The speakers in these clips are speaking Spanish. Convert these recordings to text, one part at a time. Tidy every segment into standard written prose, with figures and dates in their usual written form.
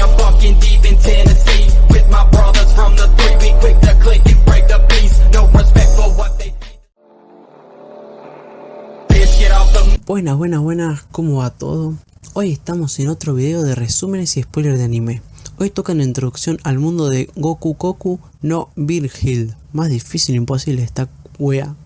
I'm bucking deep in Tennessee with my brothers from the 3. We quick to click and break the peace. No respect for what they bitch, get off the... Buenas, ¿cómo va todo? Hoy estamos en otro video de resúmenes y spoilers de anime. Hoy toca una introducción al mundo de Goku no Virgil. Más difícil imposible esta wea.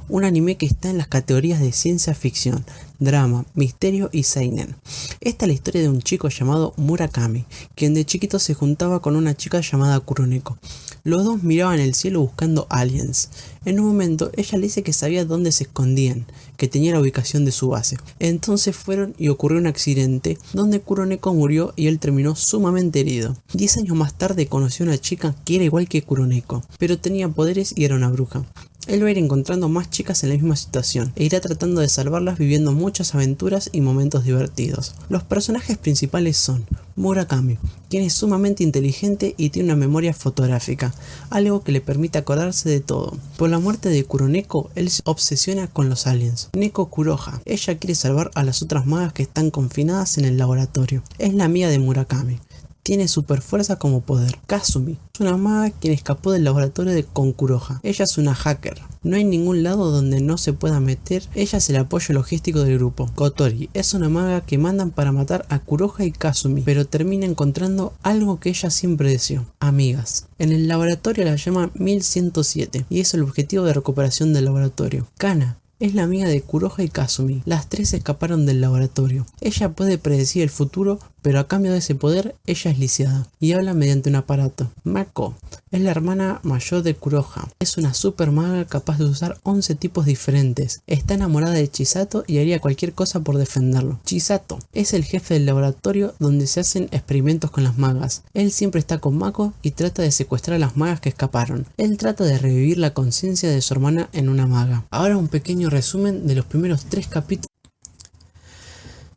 Un anime que está en las categorías de ciencia ficción, drama, misterio y seinen. Esta es la historia de un chico llamado Murakami, quien de chiquito se juntaba con una chica llamada Kuroneko. Los dos miraban el cielo buscando aliens. En un momento ella le dice que sabía dónde se escondían, que tenía la ubicación de su base. Entonces fueron y ocurrió un accidente donde Kuroneko murió y él terminó sumamente herido. 10 años más tarde conoció a una chica que era igual que Kuroneko, pero tenía poderes y era una bruja. Él va a ir encontrando más chicas en la misma situación e irá tratando de salvarlas viviendo muchas aventuras y momentos divertidos. Los personajes principales son Murakami, quien es sumamente inteligente y tiene una memoria fotográfica, algo que le permite acordarse de todo. Por la muerte de Kuroneko, él se obsesiona con los aliens. Neko Kuroha, ella quiere salvar a las otras magas que están confinadas en el laboratorio. Es la amiga de Murakami. Tiene super fuerza como poder. Kazumi es una maga quien escapó del laboratorio de Kuroha. Ella es una hacker. No hay ningún lado donde no se pueda meter. Ella es el apoyo logístico del grupo. Kotori es una maga que mandan para matar a Kuroha y Kazumi, pero termina encontrando algo que ella siempre deseó: amigas. En el laboratorio la llaman 1107 y es el objetivo de recuperación del laboratorio. Kana es la amiga de Kuroha y Kazumi. Las tres escaparon del laboratorio. Ella puede predecir el futuro, pero a cambio de ese poder, ella es lisiada y habla mediante un aparato. Mako es la hermana mayor de Kuroha. Es una super maga capaz de usar 11 tipos diferentes. Está enamorada de Chisato y haría cualquier cosa por defenderlo. Chisato es el jefe del laboratorio donde se hacen experimentos con las magas. Él siempre está con Mako y trata de secuestrar a las magas que escaparon. Él trata de revivir la conciencia de su hermana en una maga. Ahora un pequeño resumen de los primeros 3 capítulos.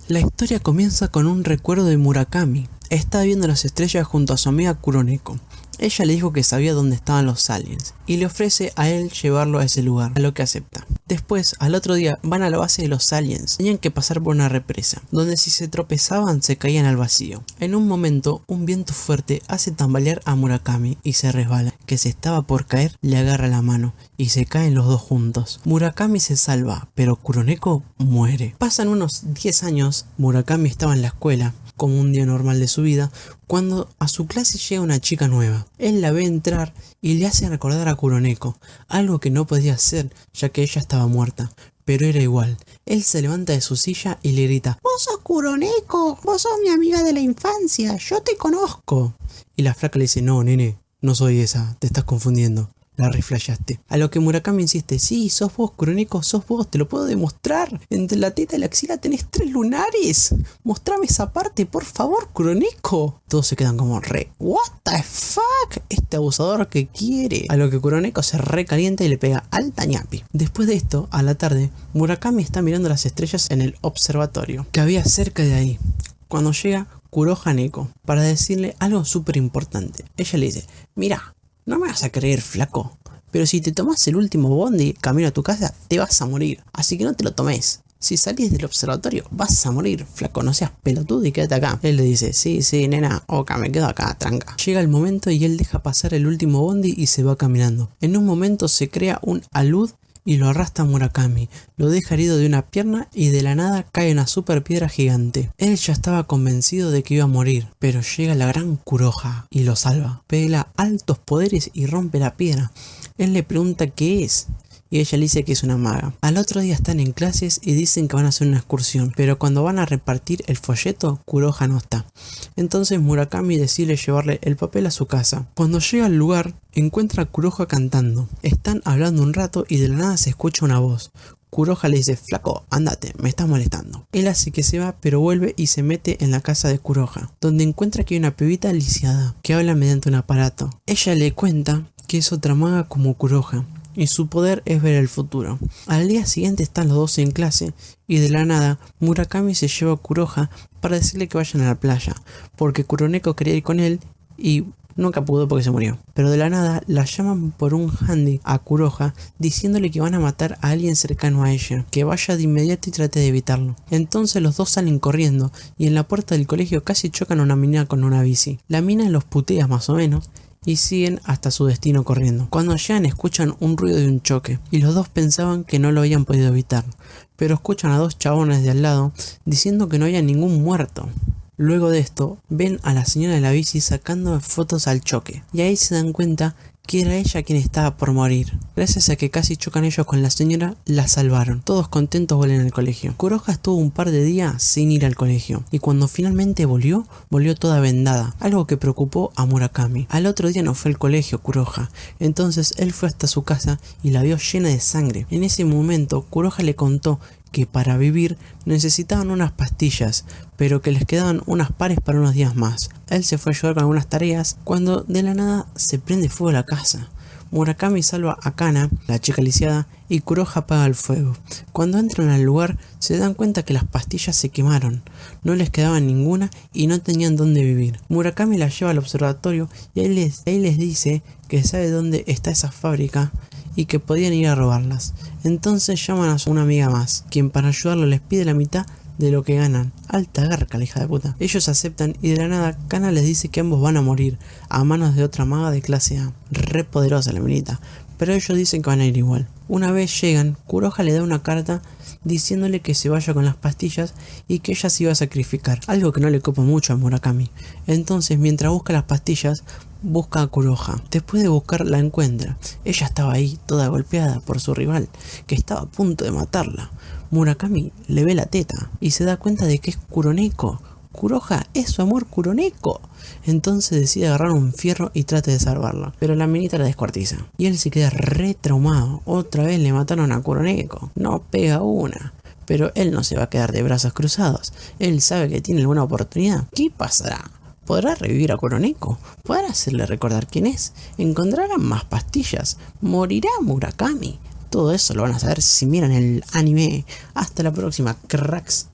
La historia comienza con un recuerdo de Murakami. Está viendo las estrellas junto a su amiga Kuroneko. Ella le dijo que sabía dónde estaban los aliens y le ofrece a él llevarlo a ese lugar, a lo que acepta. Después, al otro día, van a la base de los aliens. Tenían que pasar por una represa, donde si se tropezaban se caían al vacío. En un momento, un viento fuerte hace tambalear a Murakami y se resbala. Que se estaba por caer, le agarra la mano y se caen los dos juntos. Murakami se salva, pero Kuroneko muere. Pasan unos 10 años, Murakami estaba en la escuela, como un día normal de su vida, cuando a su clase llega una chica nueva. Él la ve entrar y le hace recordar a Kuroneko, algo que no podía hacer ya que ella estaba muerta, pero era igual. Él se levanta de su silla y le grita: "¡Vos sos Kuroneko! ¡Vos sos mi amiga de la infancia! ¡Yo te conozco!". Y la flaca le dice: "No, nene, no soy esa, te estás confundiendo. La reflashaste". A lo que Murakami insiste: "Sí, sos vos, Kuroneko, sos vos, te lo puedo demostrar. Entre la teta y la axila tenés 3 lunares. Mostrame esa parte, por favor, Kuroneko". Todos se quedan como what the fuck, este abusador que quiere. A lo que Kuroneko se recalienta y le pega alta ñapi. Después de esto, a la tarde, Murakami está mirando las estrellas en el observatorio que había cerca de ahí, cuando llega Kuroha Neko para decirle algo súper importante. Ella le dice: "Mira, no me vas a creer, flaco, pero si te tomas el último bondi camino a tu casa, te vas a morir. Así que no te lo tomes. Si salís del observatorio, vas a morir, flaco, no seas pelotudo y quédate acá". Él le dice: sí, nena, oca, me quedo acá, tranca. Llega el momento y él deja pasar el último bondi y se va caminando. En un momento se crea un alud y lo arrastra a Murakami, lo deja herido de una pierna y de la nada cae una super piedra gigante. Él ya estaba convencido de que iba a morir, pero llega la gran Kuroha y lo salva. Pela altos poderes y rompe la piedra. Él le pregunta qué es y ella le dice que es una maga. Al otro día están en clases y dicen que van a hacer una excursión, pero cuando van a repartir el folleto, Kuroha no está. Entonces Murakami decide llevarle el papel a su casa. Cuando llega al lugar, encuentra a Kuroha cantando. Están hablando un rato y de la nada se escucha una voz. Kuroha le dice: "Flaco, andate, me estás molestando". Él hace que se va, pero vuelve y se mete en la casa de Kuroha, donde encuentra que hay una pibita lisiada, que habla mediante un aparato. Ella le cuenta que es otra maga como Kuroha, y su poder es ver el futuro. Al día siguiente están los dos en clase y de la nada Murakami se lleva a Kuroha para decirle que vayan a la playa, porque Kuroneko quería ir con él y nunca pudo porque se murió. Pero de la nada la llaman por un handy a Kuroha diciéndole que van a matar a alguien cercano a ella, que vaya de inmediato y trate de evitarlo. Entonces los dos salen corriendo y en la puerta del colegio casi chocan a una mina con una bici. La mina los putea más o menos y siguen hasta su destino corriendo. Cuando llegan escuchan un ruido de un choque y los dos pensaban que no lo habían podido evitar, pero escuchan a dos chabones de al lado diciendo que no había ningún muerto. Luego de esto ven a la señora de la bici sacando fotos al choque y ahí se dan cuenta que era ella quien estaba por morir. Gracias a que casi chocan ellos con la señora, la salvaron. Todos contentos vuelven al colegio. Kuroha estuvo un par de días sin ir al colegio y cuando finalmente volvió toda vendada, algo que preocupó a Murakami. Al otro día no fue al colegio Kuroha, entonces él fue hasta su casa y la vio llena de sangre. En ese momento Kuroha le contó que para vivir necesitaban unas pastillas, pero que les quedaban unas pares para unos días más. Él se fue a ayudar con algunas tareas cuando de la nada se prende fuego la casa. Murakami salva a Kana, la chica lisiada, y Kuroha apaga el fuego. Cuando entran al lugar se dan cuenta que las pastillas se quemaron, no les quedaba ninguna y no tenían dónde vivir. Murakami la lleva al observatorio y ahí les dice que sabe dónde está esa fábrica y que podían ir a robarlas. Entonces llaman a una amiga más, quien para ayudarlo les pide la mitad de lo que ganan. Alta garca la hija de puta. Ellos aceptan y de la nada Kana les dice que ambos van a morir a manos de otra maga de clase A. Re poderosa la minita, pero ellos dicen que van a ir igual. Una vez llegan, Kuroha le da una carta diciéndole que se vaya con las pastillas y que ella se iba a sacrificar, algo que no le copa mucho a Murakami. Entonces mientras busca las pastillas, busca a Kuroha. Después de buscar la encuentra. Ella estaba ahí, toda golpeada por su rival, que estaba a punto de matarla. Murakami le ve la teta y se da cuenta de que es Kuroneko. Kuroha es su amor Kuroneko. Entonces decide agarrar un fierro y trata de salvarla, pero la minita la descuartiza. Y él se queda re traumado. Otra vez le mataron a Kuroneko. No pega una. Pero él no se va a quedar de brazos cruzados. Él sabe que tiene alguna oportunidad. ¿Qué pasará? ¿Podrá revivir a Kuroneko? ¿Podrá hacerle recordar quién es? ¿Encontrarán más pastillas? ¿Morirá Murakami? Todo eso lo van a saber si miran el anime. Hasta la próxima, cracks.